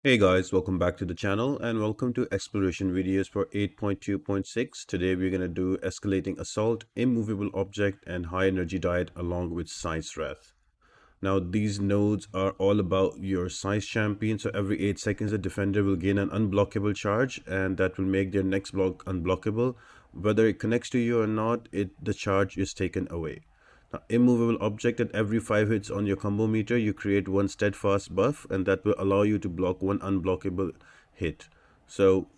Hey guys, welcome back to the channel and welcome to exploration videos for 8.2.6. Today we're going to do Escalating Assault, Immovable Object and High Energy Diet along with Science Wrath. Now these nodes are all about your Science Champion, so every 8 seconds a defender will gain an unblockable charge and that will make their next block unblockable. Whether it connects to you or not, the charge is taken away. Now, immovable object at every 5 hits on your combo meter, you create one steadfast buff and that will allow you to block one unblockable hit. So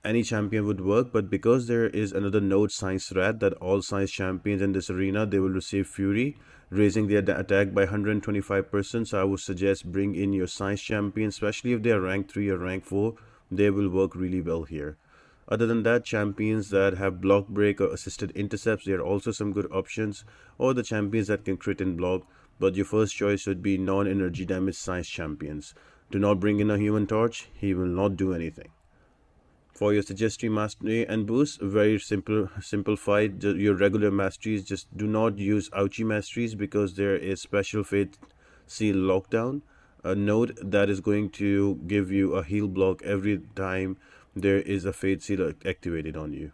any champion would work, but because there is another node Science Rat that all Science champions in this arena, they will receive Fury, raising their attack by 125%. So I would suggest bring in your Science champion, especially if they are rank 3 or rank 4, they will work really well here. Other than that, champions that have block break or assisted intercepts, there are also some good options, or the champions that can crit and block, but your first choice would be non-energy damage Science champions. Do not bring in a Human Torch, he will not do anything. For your suggestive mastery and boost, very simplified your regular masteries. Just do not use ouchie masteries because there is special fate seal lockdown, a node that is going to give you a heal block every time there is a fate seal activated on you.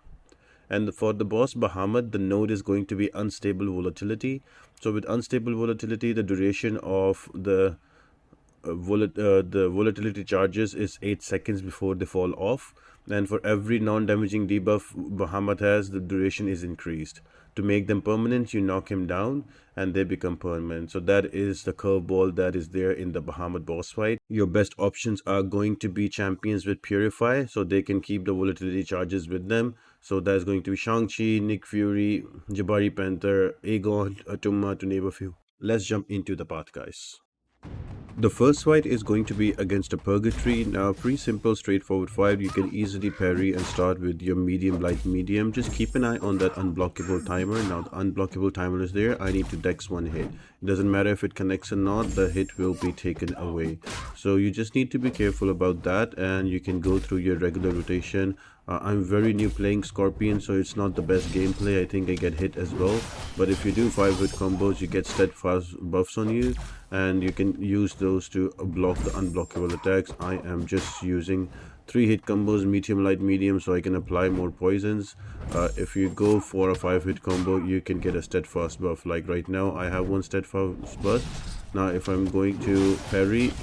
And for the boss Bahamet, the node is going to be Unstable Volatility. So with Unstable Volatility, the duration of the volatility charges is 8 seconds before they fall off, and for every non-damaging debuff Bahamet has, the duration is increased. To make them permanent, you knock him down and they become permanent. So that is the curveball that is there in the Bahamet boss fight. Your best options are going to be champions with Purify, so they can keep the volatility charges with them. So that is going to be Shang-Chi, Nick Fury, Jabari Panther, Aegon, Atumma, to name a few. Let's jump into the path, guys. The first fight is going to be against a Purgatory. Now, pretty simple, straightforward fight. You can easily parry and start with your medium, light, medium. Just keep an eye on that unblockable timer. Now, the unblockable timer is there. I need to dex one hit. It doesn't matter if it connects or not, the hit will be taken away. So you just need to be careful about that, and you can go through your regular rotation. I'm very new playing Scorpion, so it's not the best gameplay. I think I get hit as well. But if you do 5-hit combos, you get steadfast buffs on you, and you can use those to block the unblockable attacks. I am just using 3-hit combos, medium, light, medium, so I can apply more poisons. If you go for a 5-hit combo, you can get a steadfast buff. Like right now, I have one steadfast buff. Now, if I'm going to parry,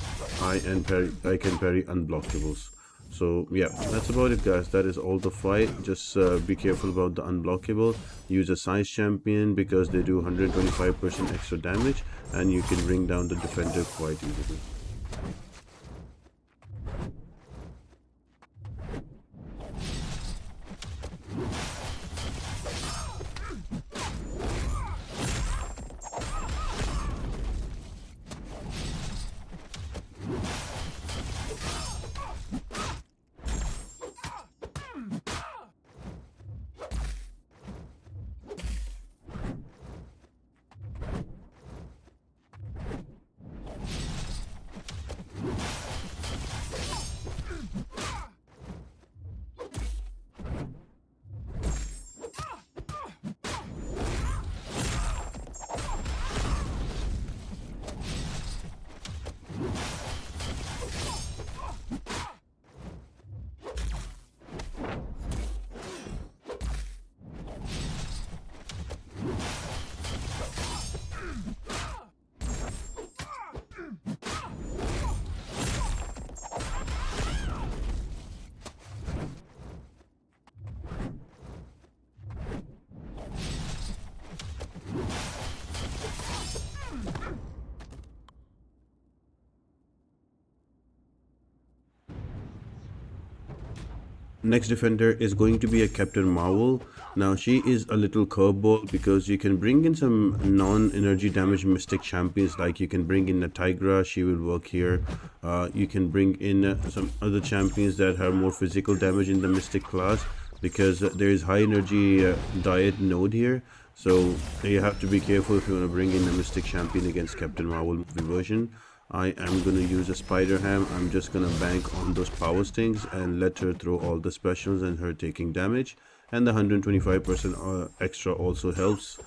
I can parry unblockables. So yeah, that's about it, guys. That is all the fight. Just be careful about the unblockable. Use a Science champion because they do 125% extra damage, and you can bring down the defender quite easily. Next defender is going to be a Captain Marvel. Now she is a little curveball because you can bring in some non-energy damage mystic champions, like you can bring in a Tigra, she will work here. You can bring in some other champions that have more physical damage in the mystic class, because there is high energy diet node here. So you have to be careful if you want to bring in a mystic champion against Captain Marvel movie version. I am going to use a Spider Ham. I'm just going to bank on those power stings and let her throw all the specials and her taking damage. and the 125% extra also helps.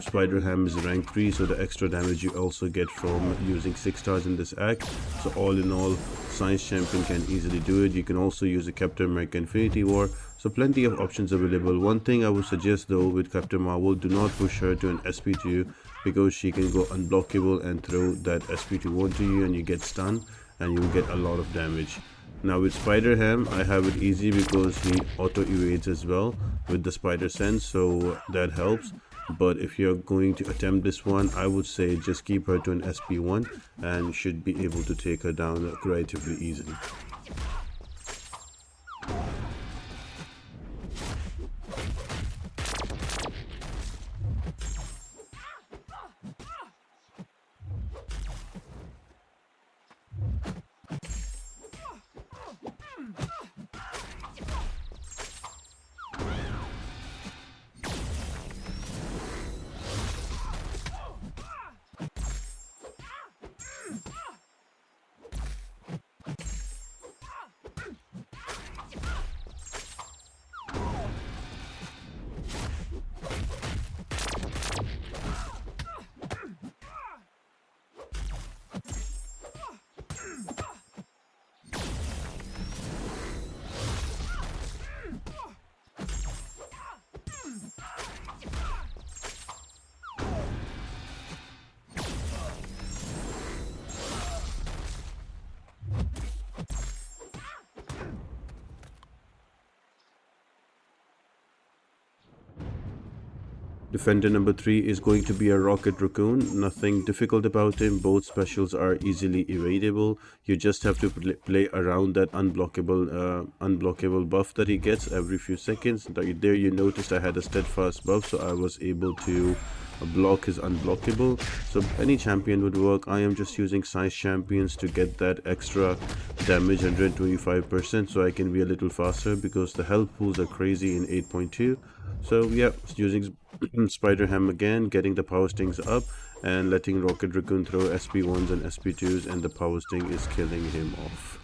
Spider Ham is rank 3, so the extra damage you also get from using 6 stars in this act. So all in all, Science Champion can easily do it. You can also use a Captain America Infinity War, so plenty of options available. One thing I would suggest though with Captain Marvel, do not push her to an SP2 because she can go unblockable and throw that SP2 onto you and you get stunned and you will get a lot of damage. Now with Spider Ham, I have it easy because he auto evades as well with the spider sense, so that helps. But if you're going to attempt this one, I would say just keep her to an SP1 and you should be able to take her down relatively easily. Defender number 3 is going to be a Rocket Raccoon. Nothing difficult about him. Both specials are easily evadable. You just have to play around that unblockable buff that he gets every few seconds. There you noticed I had a steadfast buff, so I was able to block his unblockable. So any champion would work. I am just using Science Champions to get that extra damage, 125%, so I can be a little faster because the health pools are crazy in 8.2. So yeah, using Spider Ham again, getting the power stings up and letting Rocket Raccoon throw SP1s and SP2s, and the power sting is killing him off.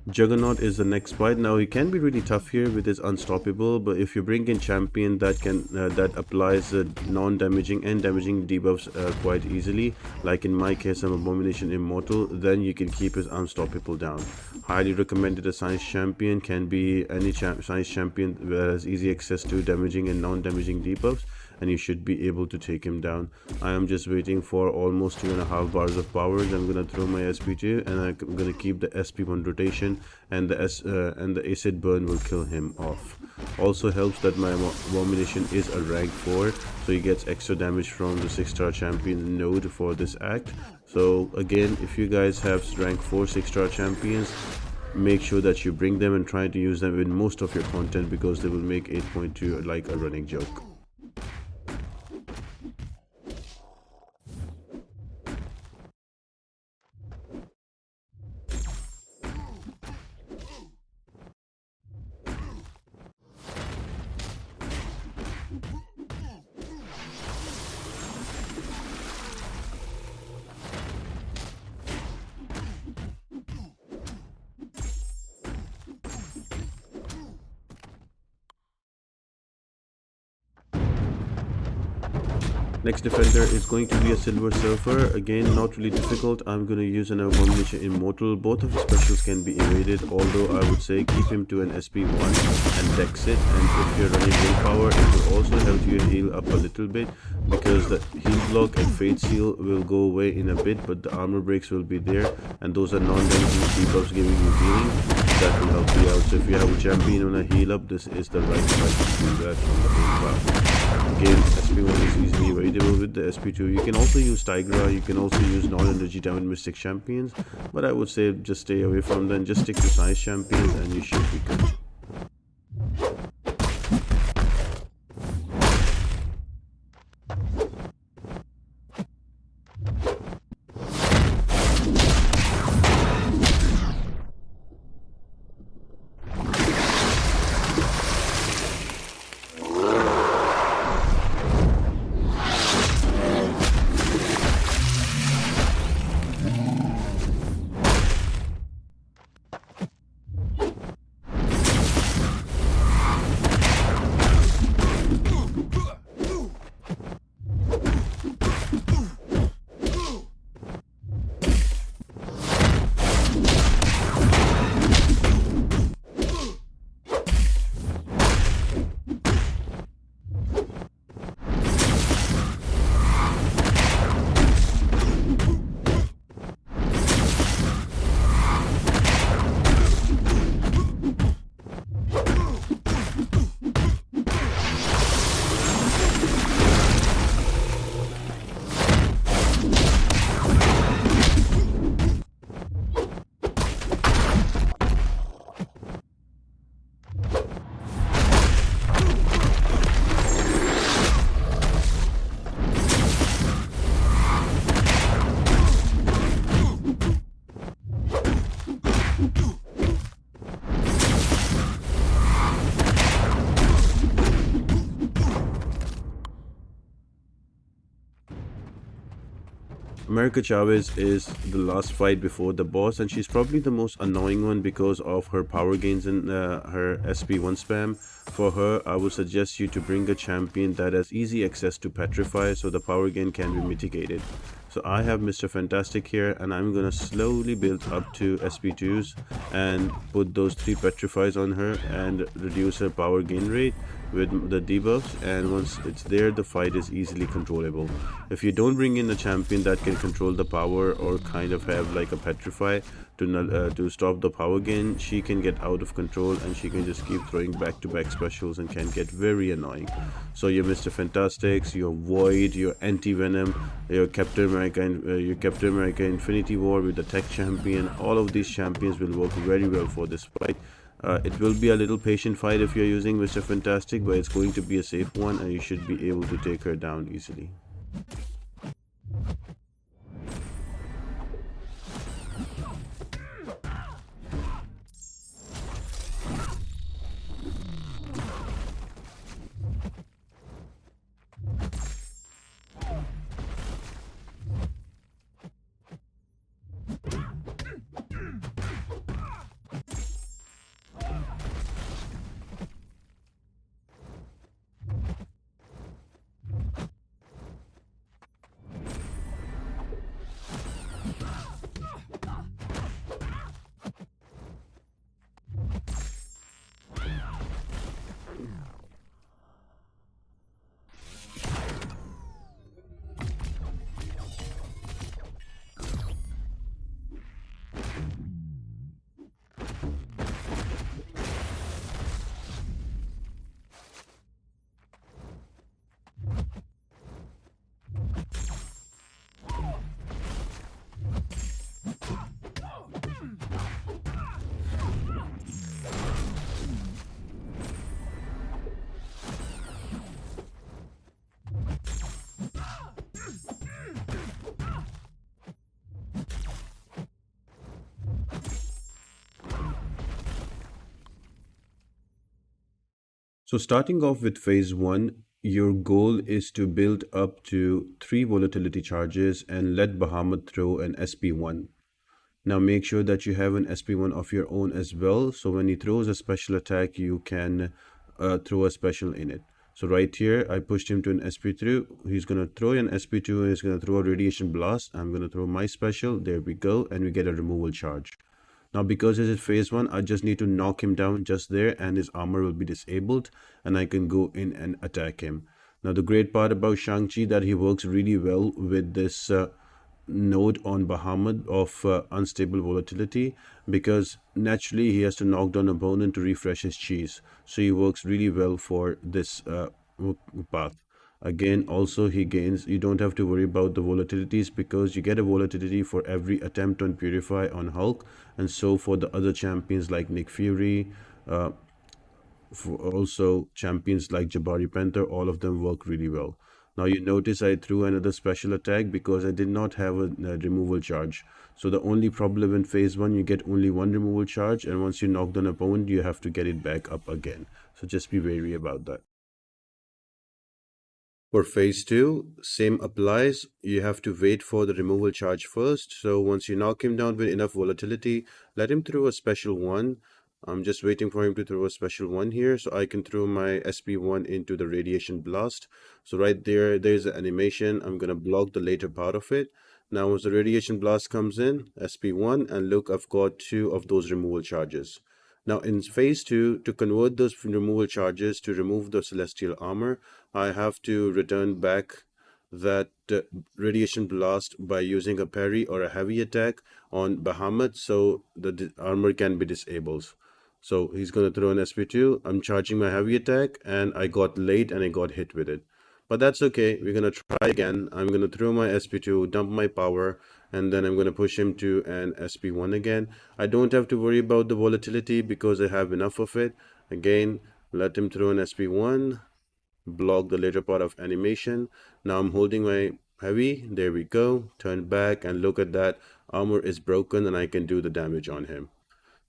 Juggernaut is the next fight. Now he can be really tough here with his Unstoppable, but if you bring in champion that can that applies non-damaging and damaging debuffs quite easily, like in my case I'm Abomination Immortal, then you can keep his Unstoppable down. Highly recommended. A Science Champion can be any Science Champion that has easy access to damaging and non-damaging debuffs, and you should be able to take him down. I am just waiting for almost 2.5 bars of powers. I'm gonna throw my SP2 and I'm gonna keep the SP1 rotation, and the acid burn will kill him off. Also helps that my Abomination is a rank 4, so he gets extra damage from the 6-star champion node for this act. So again, if you guys have rank 4 6-star champions, make sure that you bring them and try to use them in most of your content, because they will make 8.2 like a running joke. Next defender is going to be a Silver Surfer. Again, not really difficult. I'm going to use an Abomination Immortal. Both of his specials can be evaded, although I would say keep him to an SP1 and dex it. And if you're running willpower, it will also help you heal up a little bit, because the heal block and Fate Seal will go away in a bit, but the armor breaks will be there, and those are non-damaging debuffs giving you healing. That will help you out. So if you have a champion on a heal up, this is the right fight to do that from the main path. again, SP1 is easily avoidable with the SP2. You can also use Tigra, you can also use non-energy damage Mystic champions, but I would say just stay away from them, just stick to size champions and you should be good. America Chavez is the last fight before the boss, and she's probably the most annoying one because of her power gains and her SP1 spam. For her, I would suggest you to bring a champion that has easy access to Petrify so the power gain can be mitigated. So I have Mr. Fantastic here, and I'm gonna slowly build up to SP2s and put those 3 Petrifies on her and reduce her power gain rate with the debuffs, and once it's there the fight is easily controllable. If you don't bring in a champion that can control the power or kind of have like a petrify to stop the power gain, she can get out of control and she can just keep throwing back-to-back specials and can get very annoying. So your Mr. Fantastics, your Void, your Anti-Venom, your Captain America Infinity War with the tech champion, all of these champions will work very well for this fight. It will be a little patient fight if you're using Mr. Fantastic, but it's going to be a safe one and you should be able to take her down easily. So starting off with phase 1, your goal is to build up to 3 volatility charges and let Bahamet throw an SP1. Now make sure that you have an SP1 of your own as well, so when he throws a special attack you can throw a special in it. So right here I pushed him to an SP3, he's gonna throw an SP2 and he's gonna throw a radiation blast. I'm gonna throw my special, there we go, and we get a removal charge. Now because this is phase 1, I just need to knock him down just there and his armor will be disabled and I can go in and attack him. Now the great part about Shang-Chi that he works really well with this node on Bahamet of Unstable Volatility, because naturally he has to knock down an opponent to refresh his cheese. So he works really well for this path. Again, also he gains, you don't have to worry about the volatilities because you get a volatility for every attempt on Purify on Hulk, and so for the other champions like Nick Fury, uh, for also champions like Jabari Panther, all of them work really well. Now you notice I threw another special attack because I did not have a removal charge. So the only problem in phase one, you get only one removal charge, and once you knock down an opponent, you have to get it back up again. So just be wary about that. For phase two, same applies. You have to wait for the removal charge first. So once you knock him down with enough volatility, let him throw a special one. I'm just waiting for him to throw a special one here so I can throw my SP1 into the radiation blast. So right there, there's the animation. I'm going to block the later part of it. Now once the radiation blast comes in, SP1, and look, I've got two of those removal charges. Now in phase two, to convert those removal charges to remove the celestial armor, I have to return back that radiation blast by using a parry or a heavy attack on Bahamet so the armor can be disabled. So he's going to throw an SP2. I'm charging my heavy attack and I got late and I got hit with it. But that's okay. We're going to try again. I'm going to throw my SP2, dump my power, and then I'm going to push him to an SP1 again. I don't have to worry about the volatility because I have enough of it. Again, let him throw an SP1, block the later part of animation. Now I'm holding my heavy. There we go. Turn back and look at that. Armor is broken and I can do the damage on him.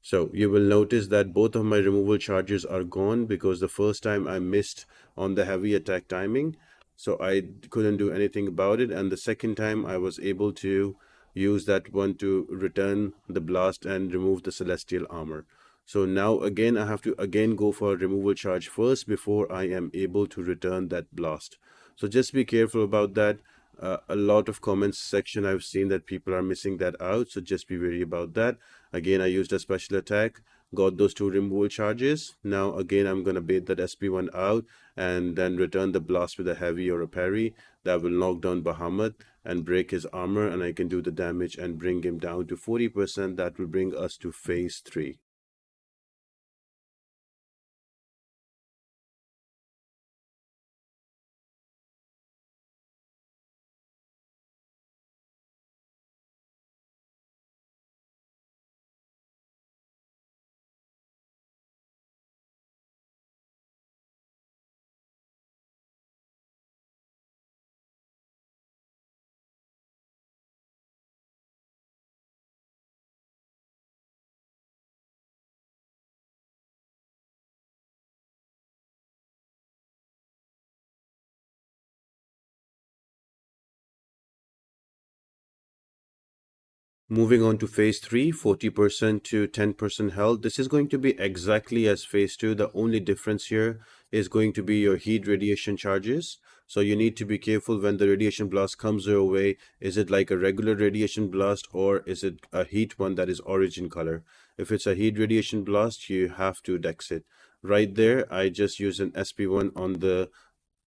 So you will notice that both of my removal charges are gone because the first time I missed on the heavy attack timing. So I couldn't do anything about it. And the second time I was able to use that one to return the blast and remove the celestial armor. So now again, I have to again go for a removal charge first before I am able to return that blast. So just be careful about that. A lot of comments section I've seen that people are missing that out. So just be wary about that. Again, I used a special attack, got those two removal charges. Now again, I'm going to bait that SP1 out and then return the blast with a heavy or a parry that will knock down Bahamut and break his armor, and I can do the damage and bring him down to 40%. That will bring us to phase 3. Moving on to phase 3, 40% to 10% health. This is going to be exactly as phase 2. The only difference here is going to be your heat radiation charges. So you need to be careful when the radiation blast comes your way. Is it like a regular radiation blast or is it a heat one that is origin color? If it's a heat radiation blast, you have to dex it. Right there, I just use an SP1 on the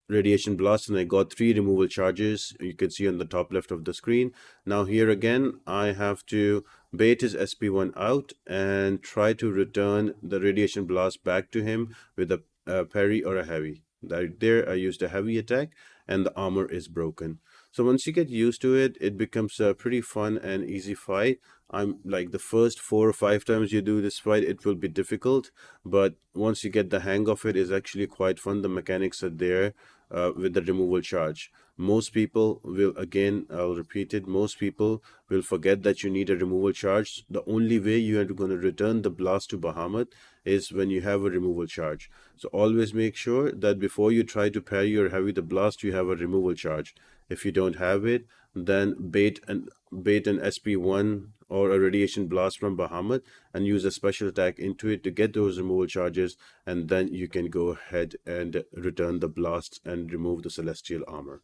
radiation blast and I got 3 removal charges. You can see on the top left of the screen. Now here again I have to bait his SP1 out and try to return the radiation blast back to him with a parry or a heavy. Right there I used a heavy attack and the armor is broken. So once you get used to it, it becomes a pretty fun and easy fight. I'm like the first 4 or 5 times you do this fight, it will be difficult, but once you get the hang of it, it's actually quite fun. The mechanics are there with the removal charge. Most people will, again, I'll repeat it, most people will forget that you need a removal charge. The only way you are going to return the blast to Bahamut is when you have a removal charge. So always make sure that before you try to parry or heavy the blast, you have a removal charge. If you don't have it, then bait an SP1 or a radiation blast from Bahamut and use a special attack into it to get those removal charges, and then you can go ahead and return the blasts and remove the celestial armor.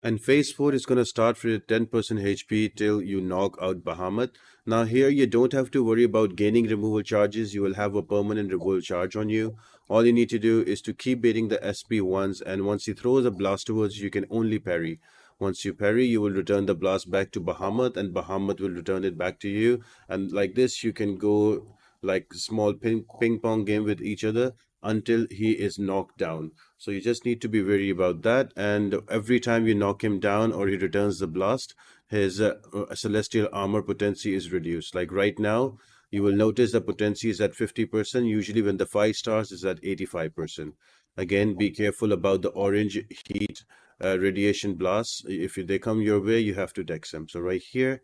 And phase 4 is going to start with 10% HP till you knock out Bahamut. Now here you don't have to worry about gaining removal charges. You will have a permanent removal charge on you. All you need to do is to keep baiting the SP ones, and once he throws a blast towards you, you can only parry. Once you parry, you will return the blast back to Bahamut and Bahamut will return it back to you. And like this, you can go like small ping pong game with each other. until he is knocked down. So you just need to be wary about that. And every time you knock him down or he returns the blast, his celestial armor potency is reduced. Like right now, you will notice the potency is at 50%. Usually, when the 5 stars is at 85%. Again, be careful about the orange heat radiation blasts. If they come your way, you have to dex them. So right here,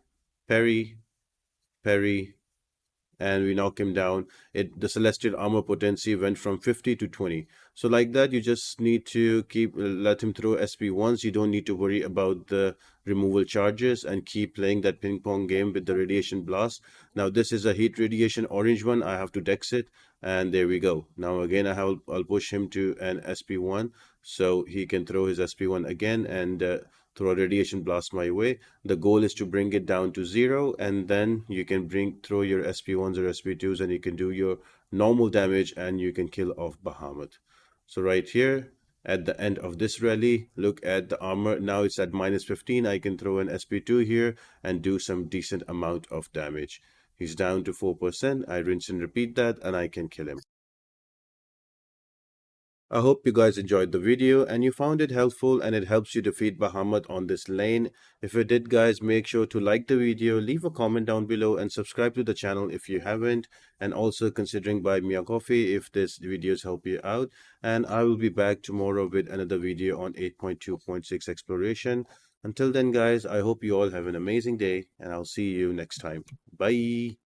parry, parry, and we knock him down. The celestial armor potency went from 50 to 20. So like that, you just need to keep let him throw SP once. You don't need to worry about the removal charges and keep playing that ping pong game with the radiation blast. Now this is a heat radiation orange one. I have to dex it, and there we go. Now again, I'll push him to an SP1 so he can throw his SP1 again and throw a radiation blast my way. The goal is to bring it down to 0, and then you can throw your SP1s or SP2s, and you can do your normal damage, and you can kill off Bahamet. So right here, at the end of this rally, look at the armor. Now it's at -15. I can throw an SP2 here and do some decent amount of damage. He's down to 4%. I rinse and repeat that, and I can kill him. I hope you guys enjoyed the video and you found it helpful and it helps you defeat Bahamet on this lane. If it did, guys, make sure to like the video, leave a comment down below, and subscribe to the channel if you haven't. And also considering buy me a coffee if this videos help you out. And I will be back tomorrow with another video on 8.2.6 exploration. Until then, guys, I hope you all have an amazing day and I'll see you next time. Bye.